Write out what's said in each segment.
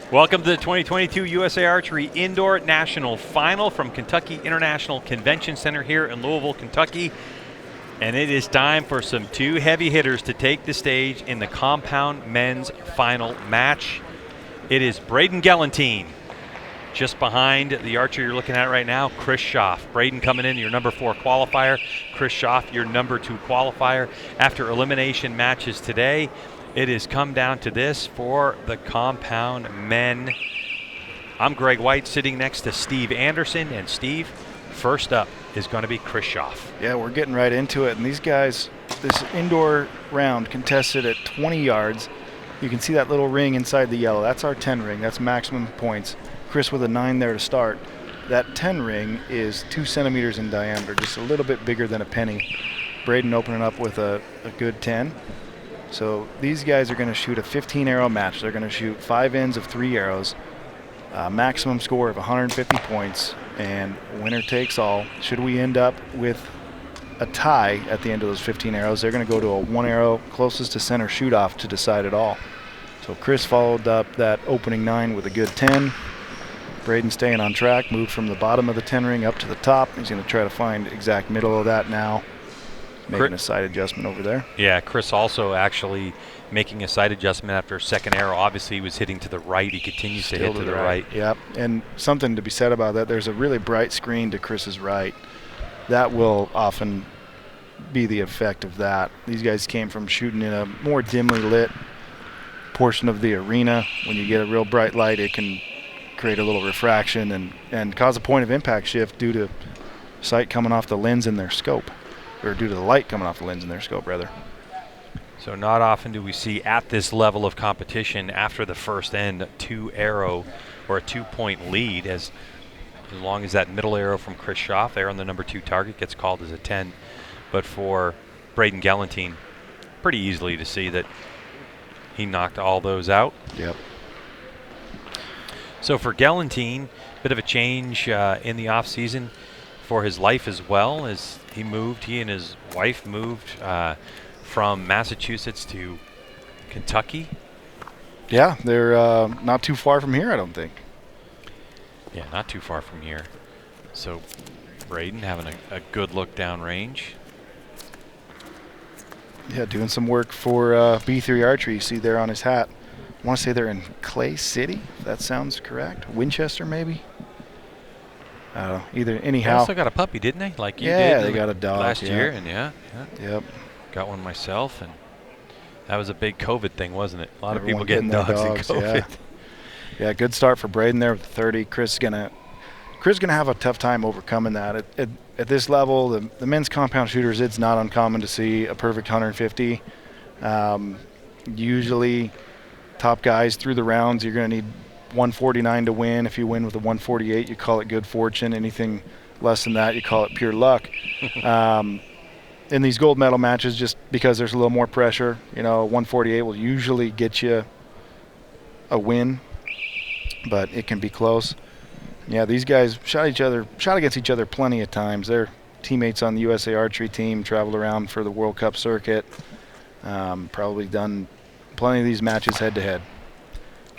Welcome to the 2022 USA Archery Indoor National Final from Kentucky International Convention Center here in Louisville, Kentucky. And it is time for some two heavy hitters to take the stage in the compound men's final match. It is Braden Gellenthien, just behind the archer you're looking at right now, Kris Schaff. Braden coming in, your number 4 qualifier. Kris Schaff, your number 2 qualifier. After elimination matches today, it has come down to this for the compound men. I'm Greg White, sitting next to Steve Anderson. And Steve, first up is going to be Kris Schaff. Yeah, we're getting right into it. And these guys, this indoor round contested at 20 yards. You can see that little ring inside the yellow. That's our 10 ring. That's maximum points. Kris with a 9 there to start. That 10 ring is 2 centimeters in diameter, just a little bit bigger than a penny. Braden opening up with a good 10. So these guys are going to shoot a 15 arrow match. They're going to shoot 5 ends of 3 arrows, maximum score of 150 points, and winner takes all. Should we end up with a tie at the end of those 15 arrows, they're going to go to a 1 arrow closest to center shoot off to decide it all. So Kris followed up that opening 9 with a good 10. Braden staying on track, moved from the bottom of the 10 ring up to the top. He's going to try to find exact middle of that now. Making a sight adjustment over there. Yeah, Kris also actually making a sight adjustment after second arrow. Obviously, he was hitting to the right. He continues to hit to the right. Yep, and something to be said about that, there's a really bright screen to Kris's right. That will often be the effect of that. These guys came from shooting in a more dimly lit portion of the arena. When you get a real bright light, it can create a little refraction and cause a point of impact shift due to sight coming off the lens in their scope. Or due to the light coming off the lens in their scope, rather. So not often do we see at this level of competition after the first end a 2 arrow or a 2-point lead, as long as that middle arrow from Kris Schaff there on the number 2 target gets called as a 10. But for Braden Gellenthien, pretty easily to see that he knocked all those out. Yep. So for Gellenthien, bit of a change in the off season for his life as well, as he and his wife moved from Massachusetts to Kentucky. Yeah, they're not too far from here, I don't think. Yeah, not too far from here. So Braden having a good look down range. Yeah, doing some work for B3 Archery. You see there on his hat. I want to say they're in Clay City, if that sounds correct. Winchester, maybe? Anyhow. They also got a puppy, didn't they? Like you did. Yeah, they got a dog last year, and yeah. Yep. Got one myself, and that was a big COVID thing, wasn't it? A lot Everyone of people getting dogs in COVID. Yeah, good start for Braden there with 30. Kris gonna have a tough time overcoming that. At this level, the men's compound shooters, it's not uncommon to see a perfect 150. Usually, top guys through the rounds, you're going to need 149 to win. If you win with a 148, you call it good fortune. Anything less than that, you call it pure luck. In these gold medal matches, just because there's a little more pressure, 148 will usually get you a win, but it can be close. Yeah, these guys shot against each other plenty of times. They're teammates on the USA Archery team, traveled around for the World Cup circuit, probably done plenty of these matches head-to-head.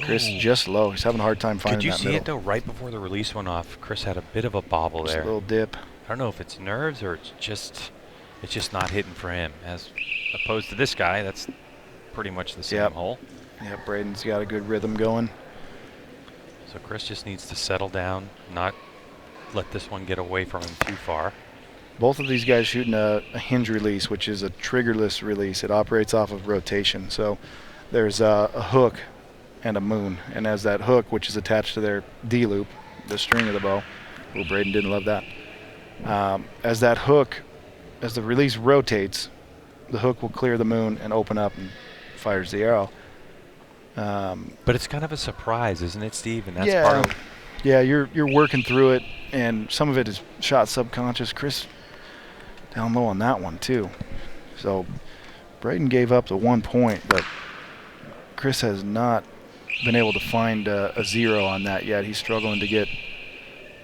Kris just low. He's having a hard time finding that middle. Could you see it, though, right before the release went off? Kris had a bit of a bobble there. Just a little dip. I don't know if it's nerves or it's just not hitting for him, as opposed to this guy. That's pretty much the same hole. Yeah, Braden's got a good rhythm going. So Kris just needs to settle down, not let this one get away from him too far. Both of these guys shooting a hinge release, which is a triggerless release. It operates off of rotation. So there's a hook and a moon, and as that hook, which is attached to their D-loop, the string of the bow, Braden didn't love that. As the release rotates, the hook will clear the moon and open up and fires the arrow. But it's kind of a surprise, isn't it, Steve? And that's part of it. Yeah, you're working through it, and some of it is shot subconscious. Kris down low on that one too. So Braden gave up the 1 point, but Kris has not been able to find a 0 on that yet. He's struggling to get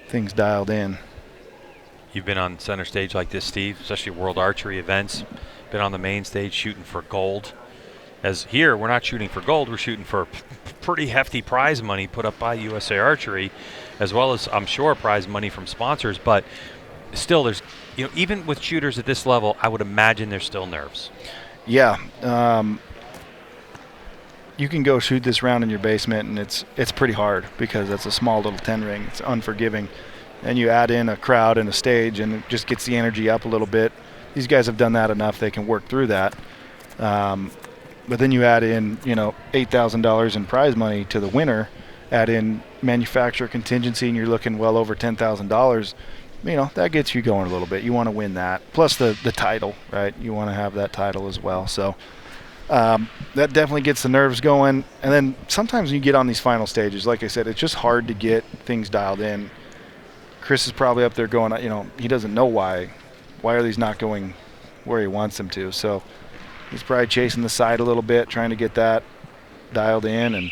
things dialed in. You've been on center stage like this, Steve, especially World Archery events. Been on the main stage shooting for gold. As here, we're not shooting for gold, we're shooting for pretty hefty prize money put up by USA Archery, as well as, I'm sure, prize money from sponsors. But still, there's, even with shooters at this level, I would imagine there's still nerves. Yeah. You can go shoot this round in your basement, and it's pretty hard because that's a small little 10 ring. It's unforgiving. And you add in a crowd and a stage, and it just gets the energy up a little bit. These guys have done that enough; they can work through that. But then you add in, $8,000 in prize money to the winner, add in manufacturer contingency, and you're looking well over $10,000. That gets you going a little bit. You want to win that. Plus the title, right? You want to have that title as well. So that definitely gets the nerves going. And then sometimes when you get on these final stages, like I said, it's just hard to get things dialed in. Kris is probably up there going, he doesn't know why. Why are these not going where he wants them to? So he's probably chasing the side a little bit, trying to get that dialed in. And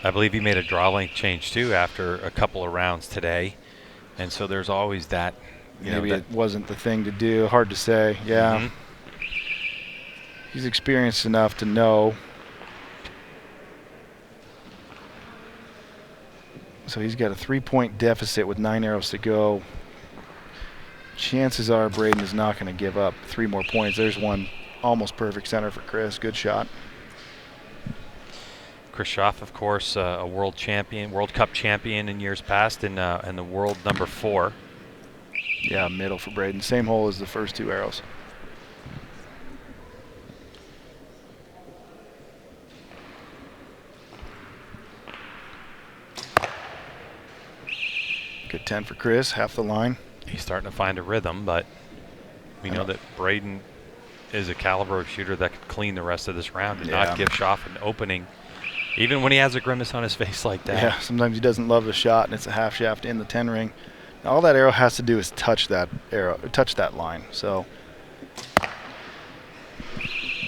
I believe he made a draw length change too after a couple of rounds today, and so there's always that. Maybe it wasn't the thing to do. Hard to say. Yeah, Mm-hmm. He's experienced enough to know. So he's got a 3-point deficit with 9 arrows to go. Chances are Braden is not going to give up 3 more points. There's one. Almost perfect center for Kris. Good shot. Kris Schaff, of course, a world Cup champion in years past, and the world number 4. Yeah, middle for Braden. Same hole as the first 2 arrows. Good 10 for Kris. Half the line. He's starting to find a rhythm, but we know that Braden is a caliber of shooter that could clean the rest of this round and not give Schaff an opening, even when he has a grimace on his face like that. Yeah, sometimes he doesn't love the shot, and it's a half shaft in the 10 ring. All that arrow has to do is touch that line. So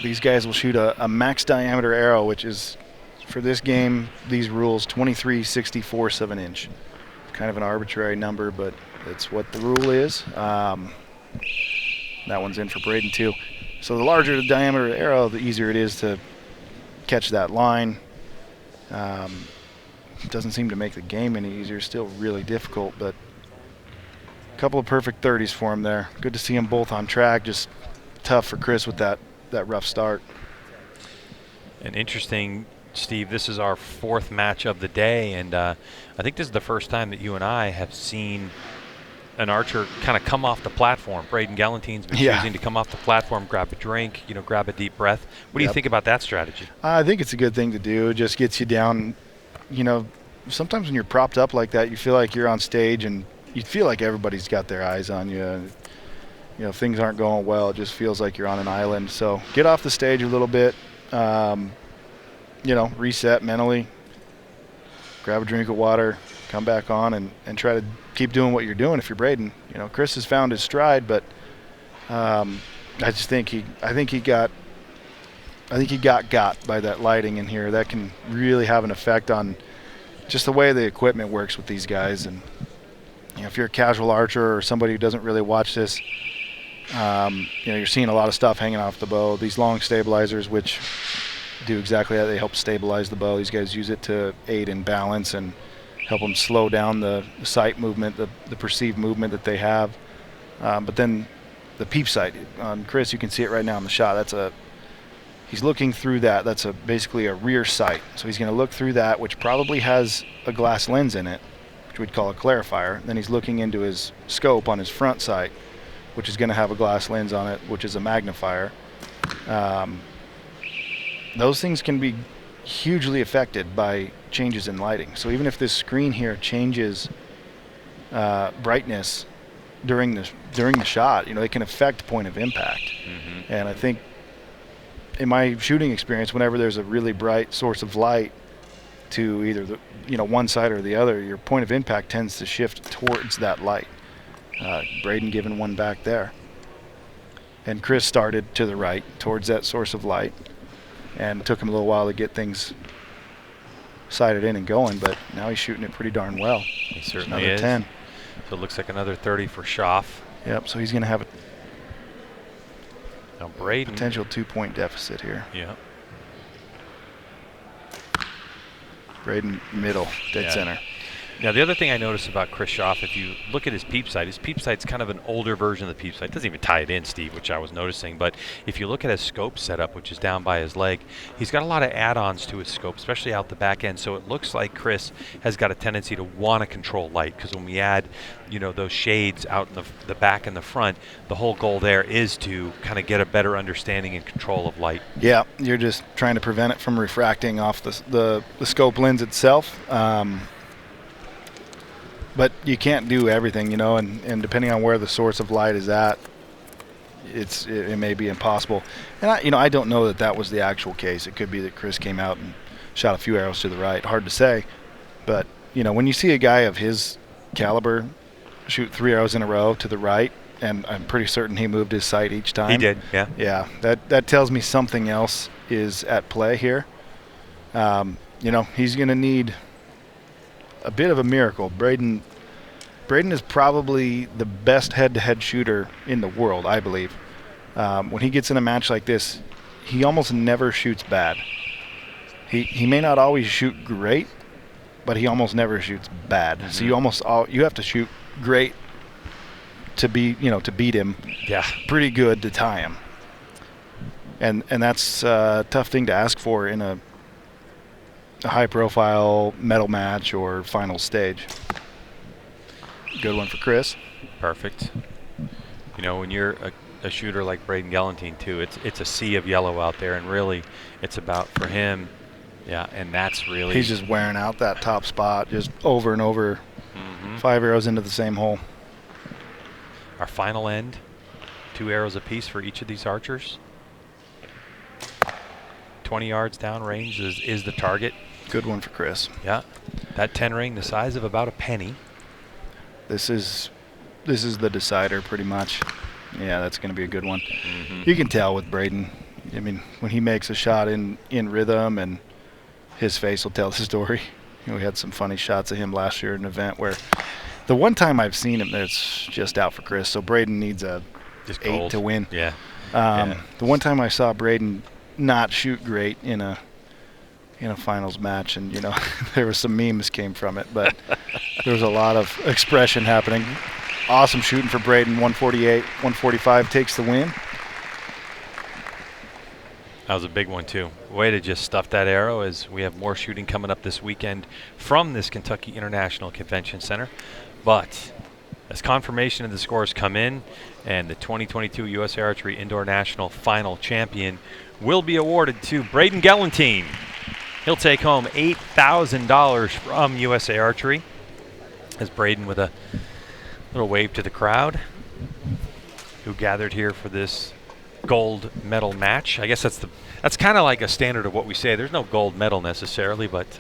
these guys will shoot a max diameter arrow, which is, for this game, these rules, 23/64 of an inch. Kind of an arbitrary number, but it's what the rule is. That one's in for Braden too. So the larger the diameter of the arrow, the easier it is to catch that line. It doesn't seem to make the game any easier. Still really difficult, but a couple of perfect 30s for him there. Good to see them both on track. Just tough for Kris with that rough start. And interesting, Steve, this is our 4th match of the day, and I think this is the first time that you and I have seen an archer kind of come off the platform. Braden Gellenthien's been choosing to come off the platform, grab a drink, grab a deep breath. What do you think about that strategy? I think it's a good thing to do. It just gets you down. Sometimes when you're propped up like that, you feel like you're on stage and you feel like everybody's got their eyes on you. If things aren't going well, it just feels like you're on an island. So get off the stage a little bit, reset mentally, grab a drink of water, come back on and try to keep doing what you're doing if you're Braden. Kris has found his stride, but I think he got by that lighting in here. That can really have an effect on just the way the equipment works with these guys. And if you're a casual archer or somebody who doesn't really watch this, you're seeing a lot of stuff hanging off the bow. These long stabilizers, which do exactly that. They help stabilize the bow. These guys use it to aid in balance and help them slow down the sight movement, the perceived movement that they have. But then the peep sight on Kris, you can see it right now in the shot. He's looking through that. That's basically a rear sight. So he's going to look through that, which probably has a glass lens in it, which we'd call a clarifier. Then he's looking into his scope on his front sight, which is going to have a glass lens on it, which is a magnifier. Those things can be hugely affected by changes in lighting. So even if this screen here changes brightness during the shot, it can affect point of impact. Mm-hmm. And I think in my shooting experience, whenever there's a really bright source of light to either the one side or the other, your point of impact tends to shift towards that light. Braden giving one back there. And Kris started to the right towards that source of light, and it took him a little while to get things sighted in and going, but now he's shooting it pretty darn well. He certainly is. Another 10. So it looks like another 30 for Schaff. Yep, so he's going to have a Braden, potential 2-point deficit here. Yeah. Braden middle, dead center. Now, the other thing I noticed about Kris Schaff, if you look at his peep sight's kind of an older version of the peep sight. It doesn't even tie it in, Steve, which I was noticing. But if you look at his scope setup, which is down by his leg, he's got a lot of add-ons to his scope, especially out the back end. So it looks like Kris has got a tendency to want to control light, because when we add, those shades out in the back and the front, the whole goal there is to kind of get a better understanding and control of light. Yeah, you're just trying to prevent it from refracting off the scope lens itself. But you can't do everything, and depending on where the source of light is at, it may be impossible. And I don't know that was the actual case. It could be that Kris came out and shot a few arrows to the right. Hard to say. But, when you see a guy of his caliber shoot 3 arrows in a row to the right, and I'm pretty certain he moved his sight each time. He did, yeah. Yeah, that tells me something else is at play here. He's going to need a bit of a miracle. Braden is probably the best head-to-head shooter in the world, I believe. When he gets in a match like this, he almost never shoots bad. He may not always shoot great, but he almost never shoots bad. Mm-hmm. So you have to shoot great to beat him. Yeah, pretty good to tie him. And that's a tough thing to ask for in a high-profile medal match or final stage. Good one for Kris. Perfect. When you're a shooter like Braden Gellenthien too, it's a sea of yellow out there, and really it's about, for him, and that's really... He's just wearing out that top spot just over and over. Mm-hmm. 5 arrows into the same hole. Our final end, 2 arrows apiece for each of these archers. 20 yards down range is the target. Good one for Kris. Yeah, that 10 ring, the size of about a penny. This is the decider pretty much. Yeah, that's going to be a good one. Mm-hmm. You can tell with Braden. I mean, when he makes a shot in rhythm, and his face will tell the story. We had some funny shots of him last year at an event where the one time I've seen him, it's just out for Kris. So Braden needs a just 8 gold. To win. Yeah. The one time I saw Braden not shoot great in a finals match, and there was some memes came from it, but there was a lot of expression happening. Awesome shooting for Braden. 148, 145 takes the win. That was a big one too. Way to just stuff that arrow, as we have more shooting coming up this weekend from this Kentucky International Convention Center. But as confirmation of the scores come in, and the 2022 USA Archery Indoor National Final Champion will be awarded to Braden Gellenthien. He'll take home $8,000 from USA Archery. As Braden, with a little wave to the crowd who gathered here for this gold medal match. I guess that's kind of like a standard of what we say. There's no gold medal necessarily, but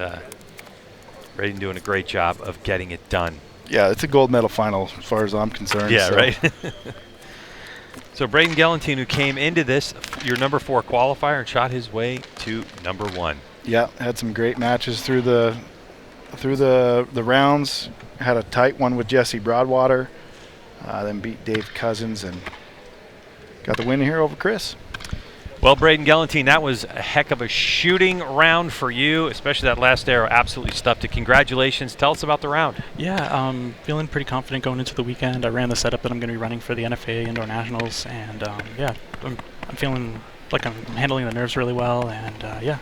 Braden doing a great job of getting it done. Yeah, it's a gold medal final as far as I'm concerned. Yeah, so. Right. So Braden Gellenthien, who came into this your number 4 qualifier and shot his way to number 1. Yeah, had some great matches through the rounds. Had a tight one with Jesse Broadwater, then beat Dave Cousins and got the win here over Kris. Well, Braden Gellenthien, that was a heck of a shooting round for you, especially that last arrow. Absolutely stuffed it. Congratulations. Tell us about the round. Yeah, feeling pretty confident going into the weekend. I ran the setup that I'm going to be running for the NFA Indoor Nationals, and I'm feeling like I'm handling the nerves really well, and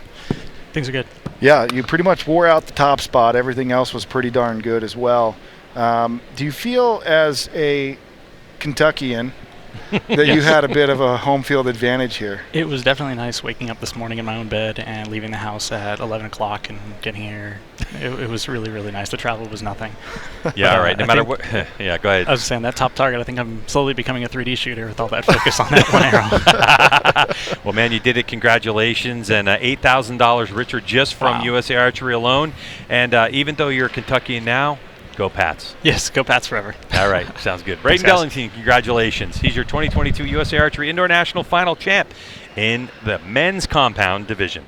things are good. Yeah, you pretty much wore out the top spot. Everything else was pretty darn good as well. Do you feel, as a Kentuckian, that you had a bit of a home field advantage here? It was definitely nice waking up this morning in my own bed and leaving the house at 11 o'clock and getting here. It was really, really nice. The travel was nothing. Yeah, all right. No matter what. Yeah, go ahead. I was saying, that top target, I think I'm slowly becoming a 3D shooter with all that focus on that one arrow. Well, man, you did it. Congratulations. And $8,000 richer just from USA Archery alone. And even though you're a Kentuckian now, go Pats. Yes, go Pats forever. All right, sounds good. Braden Gellenthien, congratulations. He's your 2022 USA Archery Indoor National Final champ in the men's compound division.